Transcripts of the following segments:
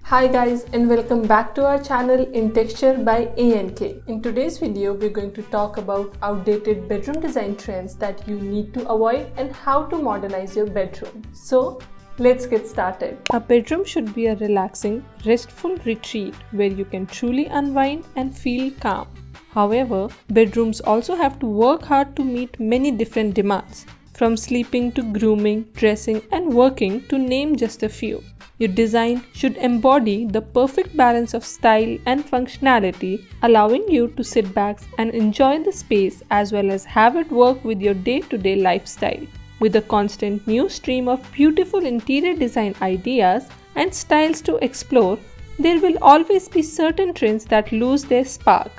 Hi guys, and welcome back to our channel Intexture by ANK. In today's video, we're going to talk about outdated bedroom design trends that you need to avoid and how to modernize your bedroom. So let's get started. A bedroom should be a relaxing, restful retreat where you can truly unwind and feel calm. However, bedrooms also have to work hard to meet many different demands, from sleeping to grooming, dressing, and working, to name just a few. Your design should embody the perfect balance of style and functionality, allowing you to sit back and enjoy the space as well as have it work with your day-to-day lifestyle. With a constant new stream of beautiful interior design ideas and styles to explore, there will always be certain trends that lose their spark.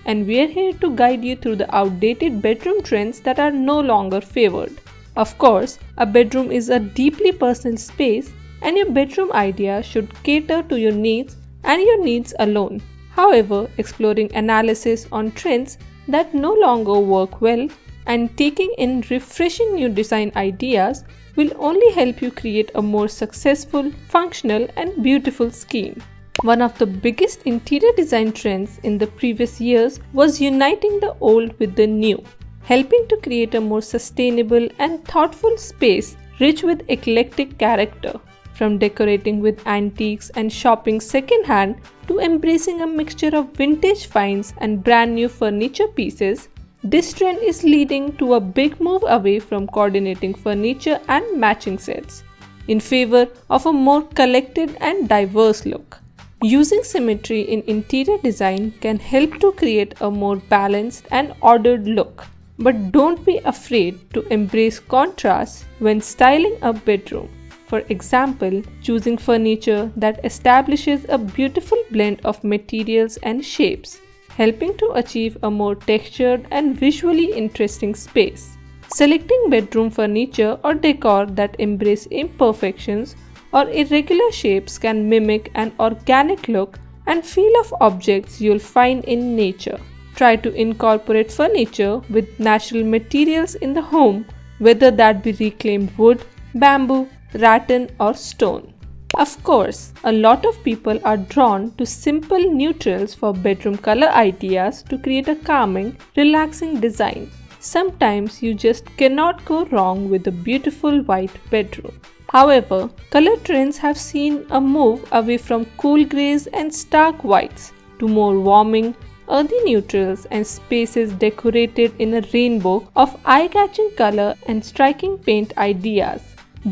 And we're here to guide you through the outdated bedroom trends that are no longer favored. Of course, a bedroom is a deeply personal space, and your bedroom idea should cater to your needs and your needs alone. However, exploring analysis on trends that no longer work well and taking in refreshing new design ideas will only help you create a more successful, functional, and beautiful scheme. One of the biggest interior design trends in the previous years was uniting the old with the new, helping to create a more sustainable and thoughtful space rich with eclectic character. From decorating with antiques and shopping secondhand to embracing a mixture of vintage finds and brand new furniture pieces, this trend is leading to a big move away from coordinating furniture and matching sets, in favor of a more collected and diverse look. Using symmetry in interior design can help to create a more balanced and ordered look. But don't be afraid to embrace contrast when styling a bedroom. For example, choosing furniture that establishes a beautiful blend of materials and shapes, helping to achieve a more textured and visually interesting space. Selecting bedroom furniture or decor that embrace imperfections or irregular shapes can mimic an organic look and feel of objects you'll find in nature. Try to incorporate furniture with natural materials in the home, whether that be reclaimed wood, bamboo, rattan, or stone. Of course, a lot of people are drawn to simple neutrals for bedroom color ideas to create a calming, relaxing design. Sometimes you just cannot go wrong with a beautiful white bedroom. However, color trends have seen a move away from cool grays and stark whites to more warming, earthy neutrals and spaces decorated in a rainbow of eye-catching color and striking paint ideas.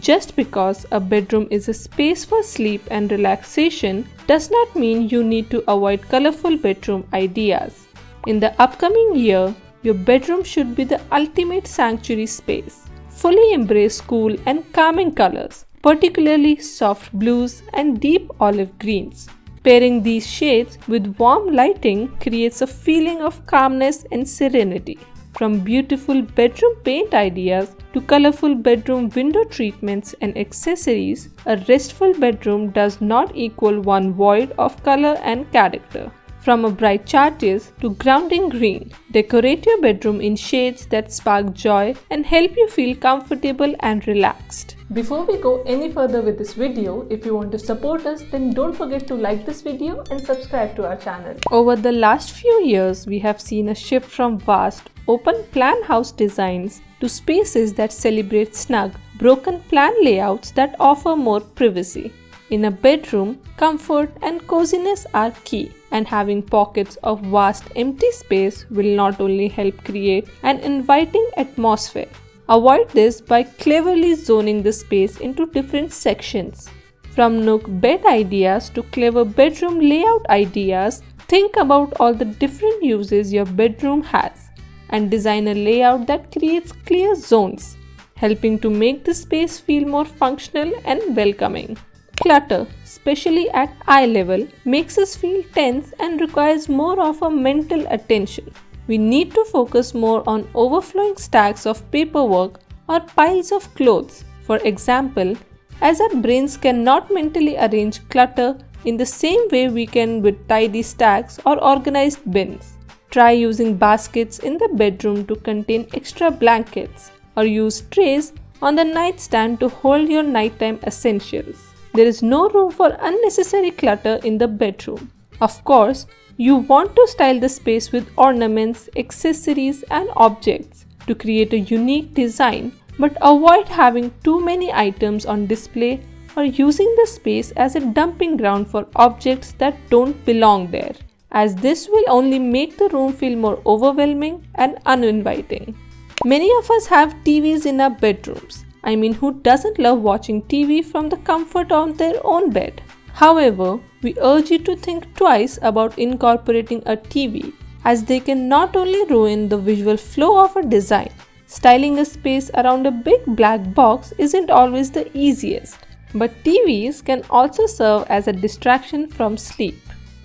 Just because a bedroom is a space for sleep and relaxation does not mean you need to avoid colorful bedroom ideas. In the upcoming year, your bedroom should be the ultimate sanctuary space. Fully embrace cool and calming colors, particularly soft blues and deep olive greens. Pairing these shades with warm lighting creates a feeling of calmness and serenity. From beautiful bedroom paint ideas to colorful bedroom window treatments and accessories, a restful bedroom does not equal one void of color and character. From a bright chartreuse to grounding green, decorate your bedroom in shades that spark joy and help you feel comfortable and relaxed. Before we go any further with this video, if you want to support us, then don't forget to like this video and subscribe to our channel. Over the last few years, we have seen a shift from vast, open plan house designs to spaces that celebrate snug, broken plan layouts that offer more privacy. In a bedroom, comfort and coziness are key, and having pockets of vast empty space will not only help create an inviting atmosphere. Avoid this by cleverly zoning the space into different sections. From nook bed ideas to clever bedroom layout ideas, think about all the different uses your bedroom has and design a layout that creates clear zones, helping to make the space feel more functional and welcoming. Clutter, especially at eye level, makes us feel tense and requires more of a mental attention. We need to focus more on overflowing stacks of paperwork or piles of clothes. For example, as our brains cannot mentally arrange clutter in the same way we can with tidy stacks or organized bins. Try using baskets in the bedroom to contain extra blankets, or use trays on the nightstand to hold your nighttime essentials. There is no room for unnecessary clutter in the bedroom. Of course, you want to style the space with ornaments, accessories, and objects to create a unique design, but avoid having too many items on display or using the space as a dumping ground for objects that don't belong there, as this will only make the room feel more overwhelming and uninviting. Many of us have TVs in our bedrooms. I mean, who doesn't love watching TV from the comfort of their own bed? However, we urge you to think twice about incorporating a TV, as they can not only ruin the visual flow of a design. Styling a space around a big black box isn't always the easiest, but TVs can also serve as a distraction from sleep.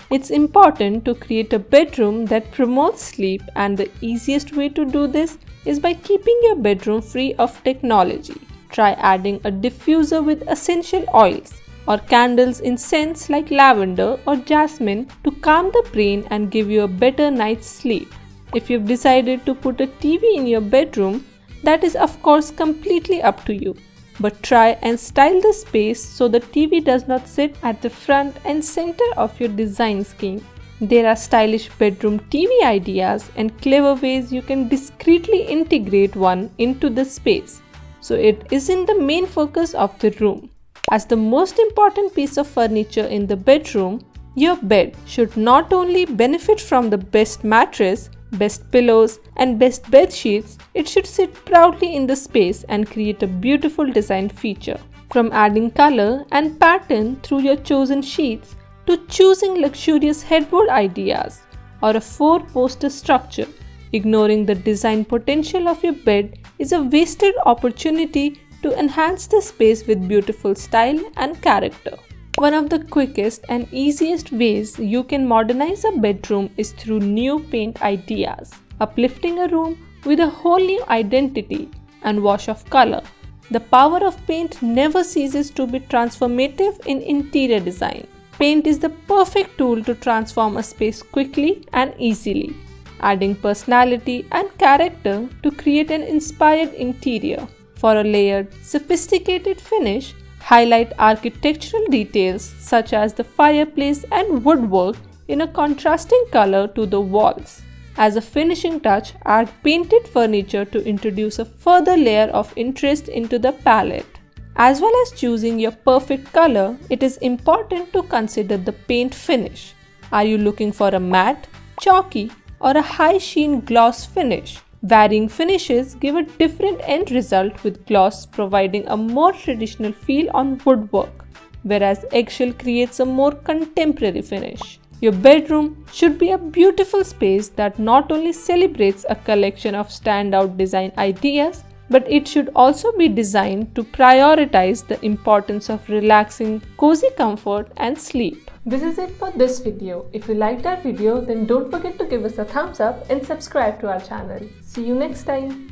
It's important to create a bedroom that promotes sleep, and the easiest way to do this is by keeping your bedroom free of technology. Try adding a diffuser with essential oils or candles in scents like lavender or jasmine to calm the brain and give you a better night's sleep. If you've decided to put a TV in your bedroom, that is of course completely up to you. But try and style the space so the TV does not sit at the front and center of your design scheme. There are stylish bedroom TV ideas and clever ways you can discreetly integrate one into the space, so it isn't the main focus of the room. As the most important piece of furniture in the bedroom, your bed should not only benefit from the best mattress, best pillows, and best bed sheets, it should sit proudly in the space and create a beautiful design feature. From adding color and pattern through your chosen sheets to choosing luxurious headboard ideas or a four-poster structure, ignoring the design potential of your bed is a wasted opportunity to enhance the space with beautiful style and character. One of the quickest and easiest ways you can modernize a bedroom is through new paint ideas, uplifting a room with a whole new identity and wash of color. The power of paint never ceases to be transformative in interior design. Paint is the perfect tool to transform a space quickly and easily, adding personality and character to create an inspired interior. For a layered, sophisticated finish, highlight architectural details such as the fireplace and woodwork in a contrasting color to the walls. As a finishing touch, add painted furniture to introduce a further layer of interest into the palette. As well as choosing your perfect color, it is important to consider the paint finish. Are you looking for a matte, chalky, or a high sheen gloss finish? Varying finishes give a different end result, with gloss providing a more traditional feel on woodwork, whereas eggshell creates a more contemporary finish. Your bedroom should be a beautiful space that not only celebrates a collection of standout design ideas, but it should also be designed to prioritize the importance of relaxing, cozy comfort and sleep. This is it for this video. If you liked our video, then don't forget to give us a thumbs up and subscribe to our channel. See you next time.